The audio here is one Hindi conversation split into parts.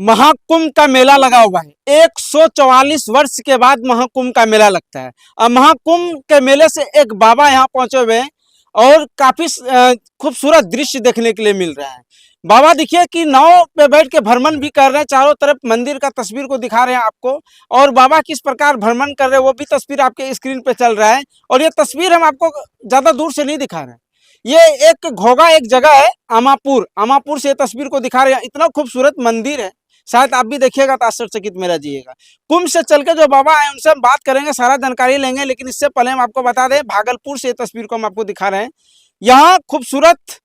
महाकुंभ का मेला लगा हुआ है। 144 वर्ष के बाद महाकुंभ का मेला लगता है। अब महाकुंभ के मेले से एक बाबा यहाँ पहुंचे हुए हैं और काफी खूबसूरत दृश्य देखने के लिए मिल रहा है। बाबा देखिए कि नाव पे बैठ के भ्रमण भी कर रहे हैं, चारों तरफ मंदिर का तस्वीर को दिखा रहे हैं आपको, और बाबा किस प्रकार भ्रमण कर रहे हैं वो भी तस्वीर आपके स्क्रीन पे चल रहा है। और ये तस्वीर हम आपको ज्यादा दूर से नहीं दिखा रहे हैं, ये एक घोगा एक जगह है आमापुर से तस्वीर को दिखा रहे हैं। इतना खूबसूरत मंदिर है, शायद आप भी देखिएगा तो आश्चर्यचकित में रह जाइएगा। कुंभ से चल के जो बाबा आए उनसे हम बात करेंगे, सारा जानकारी लेंगे, लेकिन इससे पहले हम आपको बता दें भागलपुर से तस्वीर को हम आपको दिखा रहे हैं। यहाँ खूबसूरत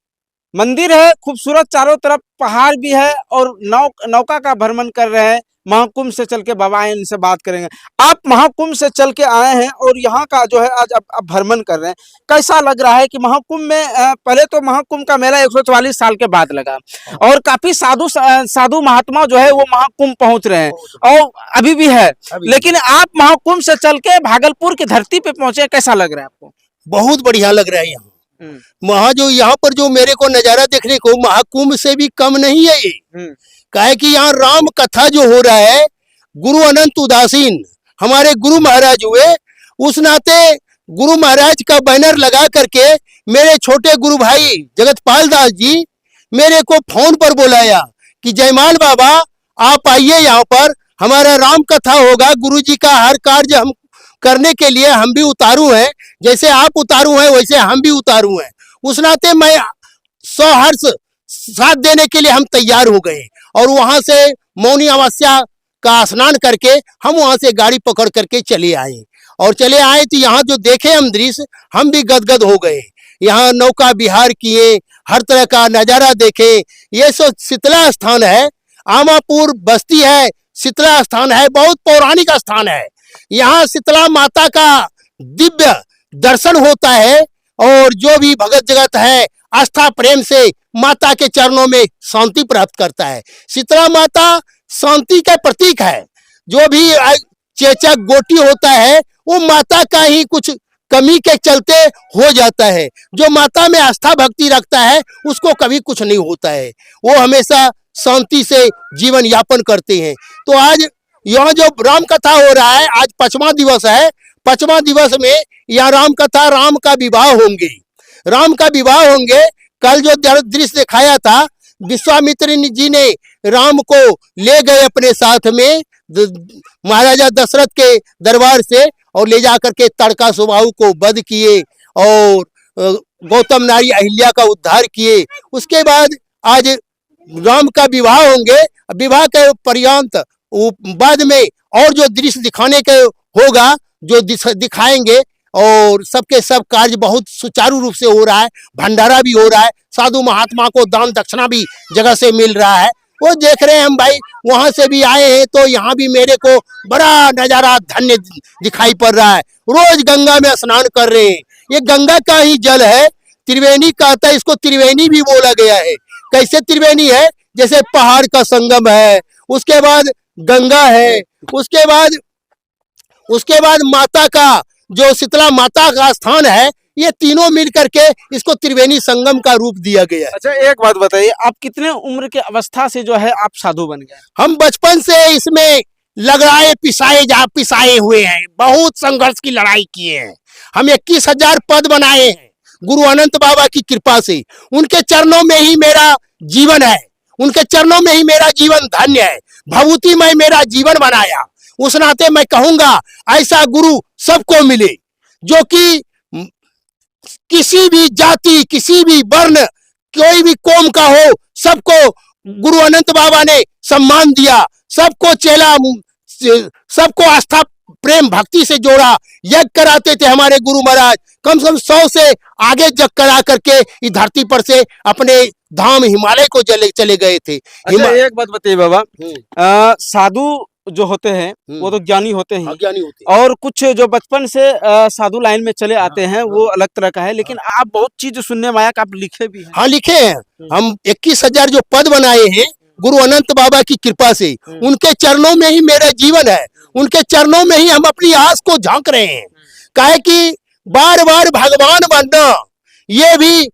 मंदिर है, खूबसूरत चारों तरफ पहाड़ भी है और नौका का भ्रमण कर रहे हैं। महाकुंभ से चल के बाबा आए, इनसे बात करेंगे। आप महाकुंभ से चल के आए हैं और यहाँ का जो है आज आप भ्रमण कर रहे हैं, कैसा लग रहा है कि महाकुंभ में पहले तो महाकुंभ का मेला 144 साल के बाद लगा और काफी साधु महात्मा जो है वो महाकुंभ पहुंच रहे हैं और अभी भी है, लेकिन आप महाकुंभ से चल के भागलपुर की धरती पे पहुंचे, कैसा लग रहा है आपको? बहुत बढ़िया लग रहा है। यहाँ यहाँ पर जो मेरे को नजारा देखने को महाकुंभ से भी कम नहीं है ये। काहे कि यहाँ राम कथा जो हो रहा है, गुरु अनंत उदासीन हमारे गुरु महाराज हुए, उस नाते गुरु महाराज का बैनर लगा करके मेरे छोटे गुरु भाई जगतपाल दास जी मेरे को फोन पर बुलाया कि जयमाल बाबा आप आइए, यहाँ पर हमारा राम कथा होगा, गुरु जी का हर कार्य हम करने के लिए हम भी उतारू हैं, जैसे आप उतारू हैं वैसे हम भी उतारू हैं। उस नाते मैं 100 हर्ष साथ देने के लिए हम तैयार हो गए और वहां से मौनी अमावस्या का स्नान करके हम वहां से गाड़ी पकड़ करके चले आए तो यहाँ जो देखे हम दृश्य हम भी गदगद हो गए। यहाँ नौका विहार किए, हर तरह का नजारा देखे। ये सो शीतला स्थान है, आमापुर बस्ती है, शीतला स्थान है, बहुत पौराणिक स्थान है। यहाँ शीतला माता का दिव्य दर्शन होता है और जो भी भगत जगत है आस्था प्रेम से माता के चरणों में शांति प्राप्त करता है। शीतला माता शांति का प्रतीक है। जो भी चेचक गोटी होता है वो माता का ही कुछ कमी के चलते हो जाता है। जो माता में आस्था भक्ति रखता है उसको कभी कुछ नहीं होता है, वो हमेशा शांति से जीवन यापन करते हैं। तो आज यहाँ जो राम कथा हो रहा है, आज 5वां दिवस है। 5वां दिवस में यह राम कथा, राम का विवाह होंगे। कल जो दृश्य दिखाया था, विश्वामित्र जी ने राम को ले गए अपने साथ में महाराजा दशरथ के दरबार से और ले जाकर के तड़का सुबाहु को वध किए और गौतम नारी अहिल्या का उद्धार किए। उसके बाद आज राम का विवाह होंगे। विवाह के पर्यंत बाद में और जो दृश्य दिखाने के होगा, जो दिखाएंगे, और सबके सब कार्य बहुत सुचारू रूप से हो रहा है। भंडारा भी हो रहा है, साधु महात्मा को दान दक्षिणा भी जगह से मिल रहा है, वो देख रहे हैं हम भाई। वहां से भी आए हैं तो यहाँ भी मेरे को बड़ा नजारा धन्य दिखाई पड़ रहा है। रोज गंगा में स्नान कर रहे हैं। ये गंगा का ही जल है, त्रिवेणी कहता है इसको, त्रिवेणी भी बोला गया है। कैसे त्रिवेणी है? जैसे पहाड़ का संगम है, उसके बाद गंगा है, उसके बाद माता का जो शीतला माता का स्थान है, ये तीनों मिल करके इसको त्रिवेणी संगम का रूप दिया गया है। अच्छा, एक बात बताइए, आप कितने उम्र के अवस्था से जो है आप साधु बन गए? हम बचपन से इसमें लगाए पिसाए हुए हैं, बहुत संघर्ष की लड़ाई किए हैं। हम 21,000 पद बनाए हैं गुरु अनंत बाबा की कृपा से। उनके चरणों में ही मेरा जीवन है, उनके चरणों में ही मेरा जीवन धन्य है। भभूति में मेरा जीवन बनाया। उस नाते मैं कहूंगा ऐसा गुरु सबको मिले, जो कि किसी भी जाति, किसी भी वर्ण, कोई भी कौम का हो, सबको गुरु अनंत बाबा ने सम्मान दिया, सबको चेला, सबको आस्था प्रेम भक्ति से जोड़ा। यज्ञ कराते थे हमारे गुरु महाराज, कम से कम 100 से आगे यज्ञ करा करके इस धरती पर से अपने धाम हिमालय को चले गए थे। अच्छा, एक बात बताइए बाबा, साधु जो होते हैं वो तो ज्ञानी होते हैं, और कुछ जो बचपन से साधु लाइन में चले आते हैं वो अलग तरह का है, लेकिन आप बहुत चीज सुनने में आया कि आप लिखे भी हैं। हाँ, लिखे हैं। हम 21,000 जो पद बनाए हैं गुरु अनंत बाबा की कृपा से, उनके चरणों में ही मेरा जीवन है, उनके चरणों में ही हम अपनी आस को झांक रहे हैं। काहे कि बार बार भगवान बनना, ये भी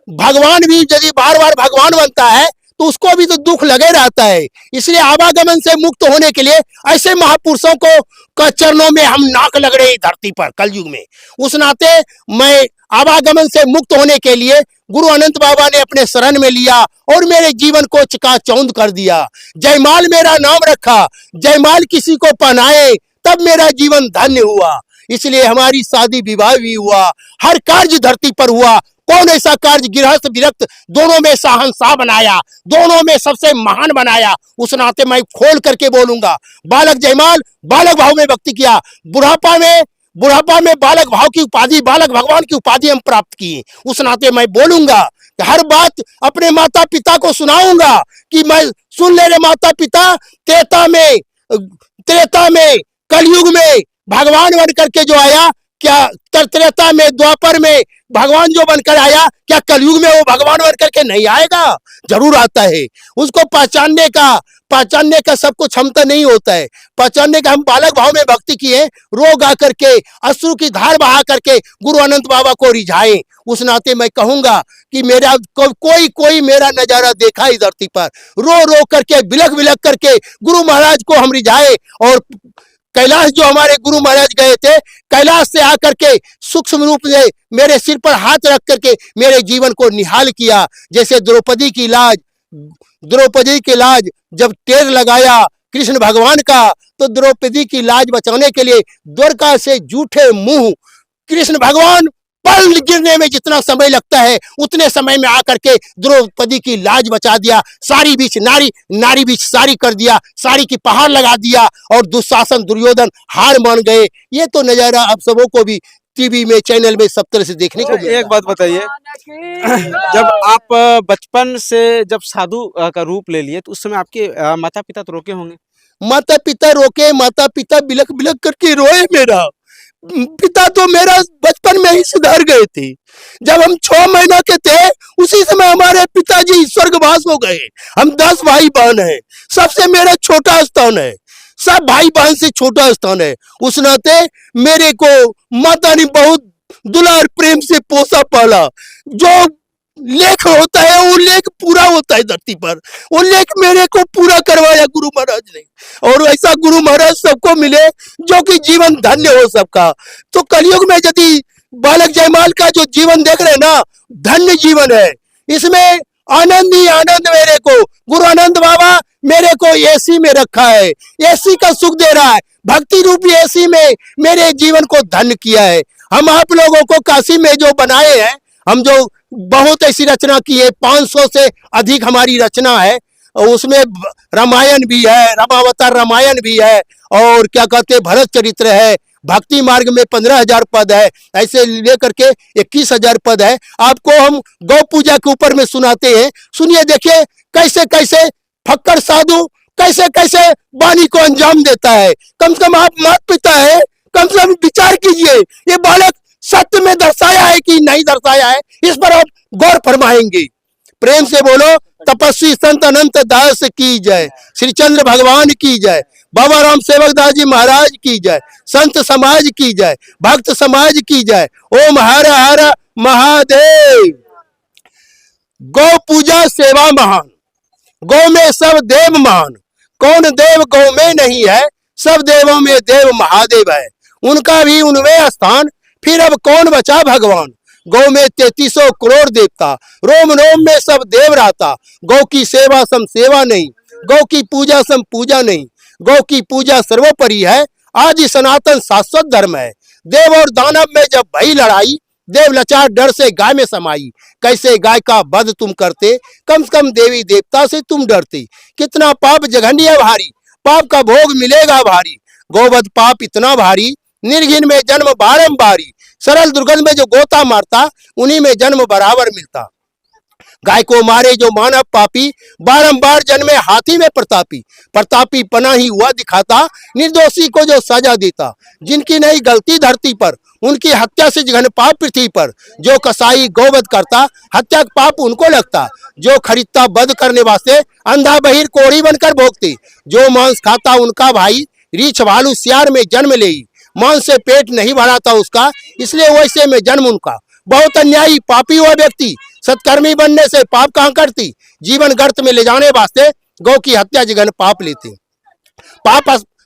भगवान भी यदि बार बार भगवान बनता है तो उसको भी तो दुख लगे रहता है। इसलिए आवागमन से मुक्त होने के लिए ऐसे महापुरुषों को का चरणों में हम नाक लग रहे हैं धरती पर कलयुग में। उस नाते मैं आवागमन से मुक्त होने के लिए गुरु अनंत बाबा ने अपने शरण में लिया और मेरे जीवन को चकाचौंध कर दिया। जयमाल मेरा नाम रखा, जयमाल किसी को पहनाए, तब मेरा जीवन धन्य हुआ। इसलिए हमारी शादी विवाह भी हुआ, हर कार्य धरती पर हुआ। कौन ऐसा कार्य गृहस्थ विरक्त दोनों में शहंशाह बनाया, दोनों में सबसे महान बनाया। उस नाते मैं खोल करके बोलूंगा, बालक जयमाल बालक भाव में भक्ति किया, बुढ़ापा में बालक भाव की उपाधि, बालक भगवान की उपाधि हम प्राप्त किए। उस नाते मैं बोलूंगा कि हर बात अपने माता पिता को सुनाऊंगा कि मैं सुन ले रे माता पिता, त्रेता में कलयुग में भगवान बन करके जो आया, क्या त्रेता में द्वापर में भगवान जो बनकर आया, क्या कलयुग में वो भगवान बन करके नहीं आएगा? जरूर आता है। उसको पहचानने का सबको क्षमता नहीं होता है। पहचानने का हम बालक भाव में भक्ति किए, रो गा करके अश्रु की धार बहा करके गुरु अनंत बाबा को रिझाए। उस नाते मैं कहूंगा कि मेरा कोई मेरा नजारा देखा इस धरती पर, रो रो करके बिलख बिलख करके गुरु महाराज को हम रिझाए। और कैलाश जो हमारे गुरु महाराज गए थे, कैलाश से आकर के सूक्ष्म रूप से मेरे सिर पर हाथ रख करके मेरे जीवन को निहाल किया। जैसे द्रौपदी की लाज जब टेर लगाया कृष्ण भगवान का, तो द्रौपदी की लाज बचाने के लिए द्वारका से जूठे मुंह कृष्ण भगवान पल गिरने में जितना समय लगता है उतने समय में आकर के द्रौपदी की लाज बचा दिया। सारी बीच नारी बीच सारी कर दिया, सारी की पहाड़ लगा दिया और दुशासन दुर्योधन हार मान गए। ये तो नजारा आप सबों को भी टीवी में चैनल में सब तरह से देखने को मिला। एक बात बताइए, जब आप बचपन से जब साधु का रूप ले लिए तो उस समय आपके माता पिता तो रोके होंगे? माता पिता बिलख बिलख करके रोए। मेरा पिता तो मेरा बचपन में ही सुधर गए थे। जब हम 6 महीना के थे उसी समय हमारे पिताजी स्वर्गवास हो गए। हम 10 भाई बहन हैं, सबसे मेरा छोटा स्थान है, सब भाई बहन से छोटा स्थान है। उस नाते मेरे को माता ने बहुत दुलार प्रेम से पोसा पाला। जो लेख होता है वो लेख पूरा होता है धरती पर, वो लेख मेरे को पूरा करवाया गुरु महाराज ने। और ऐसा गुरु महाराज सबको मिले जो कि जीवन धन्य हो सबका। तो कलयुग में यदि बालक जयमाल का जो जीवन देख रहे ना, धन्य जीवन है। इसमें आनंद ही आनंद। मेरे को गुरु अनंत बाबा मेरे को एसी में रखा है, एसी का सुख दे रहा है। भक्ति रूपी एसी में मेरे जीवन को धन्य किया है। हम आप लोगों को काशी में जो बनाए हैं, हम जो बहुत ऐसी रचना की है, 500 से अधिक हमारी रचना है। उसमें रामायण भी है, रामावतार रामायण भी है, और क्या कहते हैं भरत चरित्र है। भक्ति मार्ग में 15,000 पद है, ऐसे लेकर के 21,000 पद है। आपको हम गौ पूजा के ऊपर में सुनाते हैं, सुनिए, देखिए कैसे कैसे फक्कर साधु कैसे कैसे वाणी को अंजाम देता है। कम से कम आप माता पिता है, कम से कम विचार कीजिए, ये बालक सत्य में दर्शाया है कि नहीं दर्शाया है, इस पर आप गौर फरमाएंगे। प्रेम से बोलो, तपस्वी संत अनंत दास की जय, श्री चंद्र भगवान की जय, बाबा राम सेवक दास जी महाराज की जय, संत समाज की जय, भक्त समाज की जय। ओम हर हर महादेव। गौ पूजा सेवा महान, गौ में सब देव महान। कौन देव गौ में नहीं है, सब देवों में देव महादेव है। उनका भी उनमें स्थान, फिर अब कौन बचा भगवान। गौ में 3300 करोड़ देवता, रोम रोम में सब देव रहता। गौ की सेवा सम सेवा नहीं, गौ की पूजा सम पूजा नहीं। गौ की पूजा सर्वोपरि है, आज सनातन शाश्वत धर्म है। देव और दानव में जब भई लड़ाई, देव लाचार डर से गाय में समाई। कैसे गाय का वध तुम करते, कम से कम देवी देवता से तुम डरते। कितना पाप जघन्य भारी, पाप का भोग मिलेगा भारी। गोवध पाप इतना भारी, निर्घिन में जन्म बारंबारी। सरल दुर्गंध में जो गोता मारता, उन्हीं में जन्म बराबर मिलता। गाय को मारे जो मानव पापी, बारंबार जन्मे हाथी में प्रतापी। प्रतापी पना ही हुआ दिखाता, निर्दोषी को जो सजा देता। जिनकी नहीं गलती धरती पर, उनकी हत्या से जघन पाप पृथ्वी पर। जो कसाई गौवध करता, हत्या का पाप उनको लगता। जो खरीदता वध करने वास्ते, अंधा बहिर कोढ़ी बनकर भोगते। जो मांस खाता उनका भाई, रीछ भालू सियार में जन्म ले। मांस से पेट नहीं भराता उसका, इसलिए वैसे में जन्म उनका। बहुत अन्यायी पापी हुआ व्यक्ति, सत्कर्मी बनने से पाप कहाँ करती। जीवन गर्त में ले जाने वास्ते गौ की हत्या जघन पाप लेते हैं।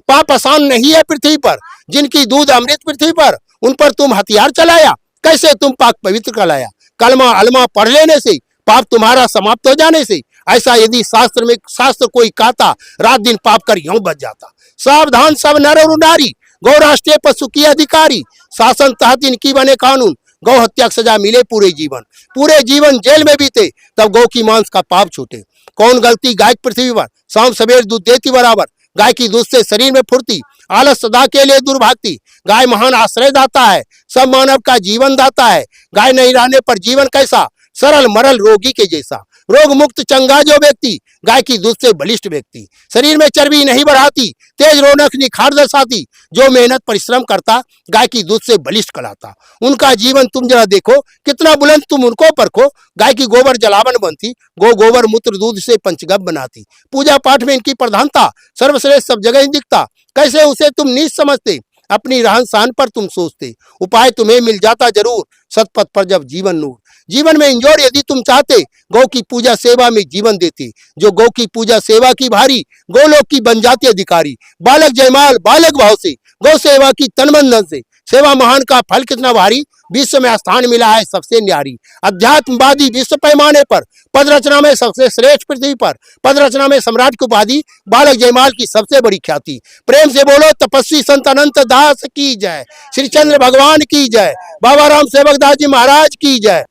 पाप आसान नहीं है पृथ्वी पर, जिनकी दूध अमृत पृथ्वी पर, उन पर तुम हथियार चलाया, कैसे तुम पाक पवित्र कहलाया। कलमा अलमा पढ़ लेने से, पाप तुम्हारा समाप्त हो जाने से, ऐसा यदि शास्त्र कोई कहता, रात दिन पाप कर यूं बच जाता। सावधान सब नर और नारी, गौ राष्ट्रीय पशु की अधिकारी, शासन तहत इनकी बने कानून, गौ हत्या की सजा मिले पूरे जीवन जेल में बीते, तब गौ की मांस का पाप छूटे। कौन गलती गाय पृथ्वी पर, शाम सवेर दूध देती बराबर, गाय की दूध से शरीर में फुर्ती, आलस सदा के लिए दुर्भाग्ति। गाय महान आश्रय दाता है, सब मानव का जीवन दाता है। गाय नहीं रहने पर जीवन कैसा, सरल मरल रोगी के जैसा। रोग मुक्त चंगा जो व्यक्ति, गाय की दूध से बलिष्ठ व्यक्ति। शरीर में चर्बी नहीं बढ़ाती, तेज रौनक निखार दर्शाती। जो मेहनत परिश्रम करता, गाय की दूध से बलिष्ठ कहलाता। उनका जीवन तुम जरा देखो, कितना बुलंद तुम उनको परखो। गाय की गोबर जलावन बनती, गोबर मूत्र दूध से पंचगव्य बनाती। पूजा पाठ में इनकी प्रधानता, सर्वश्रेष्ठ सब जगह दिखता। कैसे उसे तुम नीच समझते, अपनी रहन सहन पर तुम सोचते। उपाय तुम्हें मिल जाता जरूर, सतपथ पर जब जीवन नूर। जीवन में इंजोर यदि तुम चाहते, गौ की पूजा सेवा में जीवन देते। जो गौ की पूजा सेवा की भारी, गोलोक की बन जाती अधिकारी। बालक जयमाल बालक भाव से, गौ सेवा की तन मन धन से। सेवा महान का फल कितना भारी, विश्व में स्थान मिला है सबसे न्यारी। अध्यात्मवादी विश्व पैमाने पर, पद रचना में सबसे श्रेष्ठ पृथ्वी पर। पद रचना में सम्राट की उपाधि, बालक जयमाल की सबसे बड़ी ख्याति। प्रेम से बोलो तपस्वी संत अनंत दास की जय, श्री चंद्र भगवान की जय, बाबा राम सेवक दास जी महाराज की जय।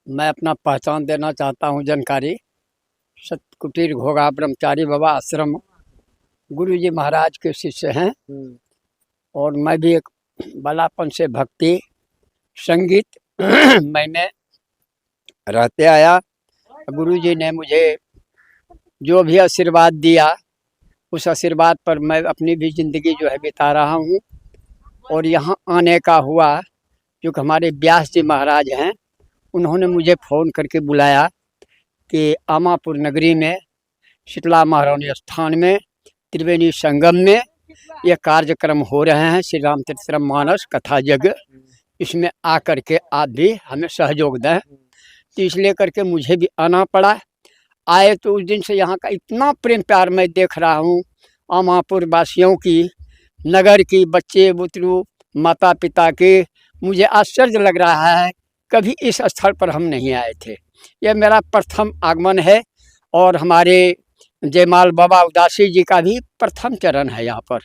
मैं अपना पहचान देना चाहता हूँ, जानकारी। सतकुटीर घोगा ब्रह्मचारी बाबा आश्रम गुरु जी महाराज के शिष्य हैं। और मैं भी एक बालापन से भक्ति संगीत मैंने रहते आया। गुरु जी ने मुझे जो भी आशीर्वाद दिया, उस आशीर्वाद पर मैं अपनी भी ज़िंदगी जो है बिता रहा हूँ। और यहाँ आने का हुआ, जो कि हमारे व्यास जी महाराज हैं, उन्होंने मुझे फ़ोन करके बुलाया कि आमापुर नगरी में शीतला महारानी स्थान में त्रिवेणी संगम में ये कार्यक्रम हो रहे हैं, श्री रामचरित्र मानस कथा यज्ञ। इसमें आकर के आप भी हमें सहयोग दें। तो इसलिए करके मुझे भी आना पड़ा। आए तो उस दिन से यहाँ का इतना प्रेम प्यार मैं देख रहा हूँ, आमापुर वासियों की, नगर की, बच्चे बुतरू माता पिता के। मुझे आश्चर्य लग रहा है, कभी इस स्थल पर हम नहीं आए थे। यह मेरा प्रथम आगमन है। और हमारे जयमाल बाबा उदासी जी का भी प्रथम चरण है यहाँ पर।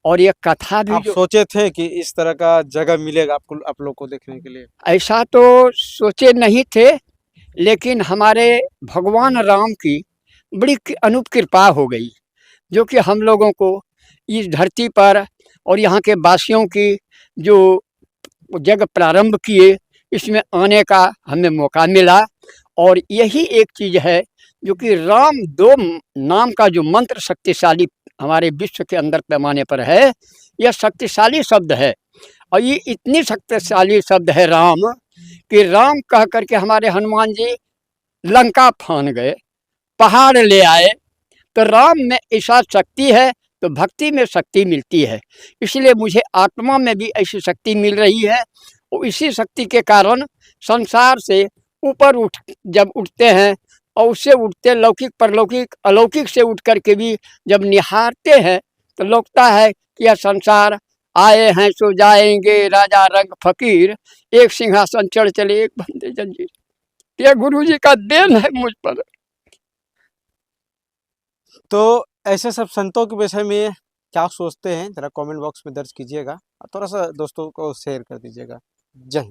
और ये कथा भी आप सोचे थे कि इस तरह का जगह मिलेगा आपको, आप लोग को देखने के लिए? ऐसा तो सोचे नहीं थे, लेकिन हमारे भगवान राम की बड़ी अनूप कृपा हो गई, जो कि हम लोगों को इस धरती पर और यहाँ के वासियों की जो जग प्रारंभ किए, इसमें आने का हमें मौका मिला। और यही एक चीज़ है जो कि राम दो नाम का जो मंत्र शक्तिशाली हमारे विश्व के अंदर पैमाने पर है, यह शक्तिशाली शब्द है। और ये इतनी शक्तिशाली शब्द है राम, कि राम कह करके हमारे हनुमान जी लंका फान गए, पहाड़ ले आए। तो राम में ऐसा शक्ति है, तो भक्ति में शक्ति मिलती है। इसलिए मुझे आत्मा में भी ऐसी शक्ति मिल रही है। और इसी शक्ति के कारण संसार से ऊपर जब उठते हैं, और उससे उठते लौकिक परलौकिक अलौकिक से उठ करके भी जब निहारते हैं, तो लगता है कि यह संसार आए हैं सो जाएंगे, राजा रंग फकीर, एक सिंहासन चढ़ चले एक बंदे जंजीर। यह गुरु जी का देन है मुझ पर। तो ऐसे सब संतों के विषय में क्या सोचते हैं, जरा कमेंट बॉक्स में दर्ज कीजिएगा और थोड़ा सा दोस्तों को शेयर कर दीजिएगा। जय हिंद।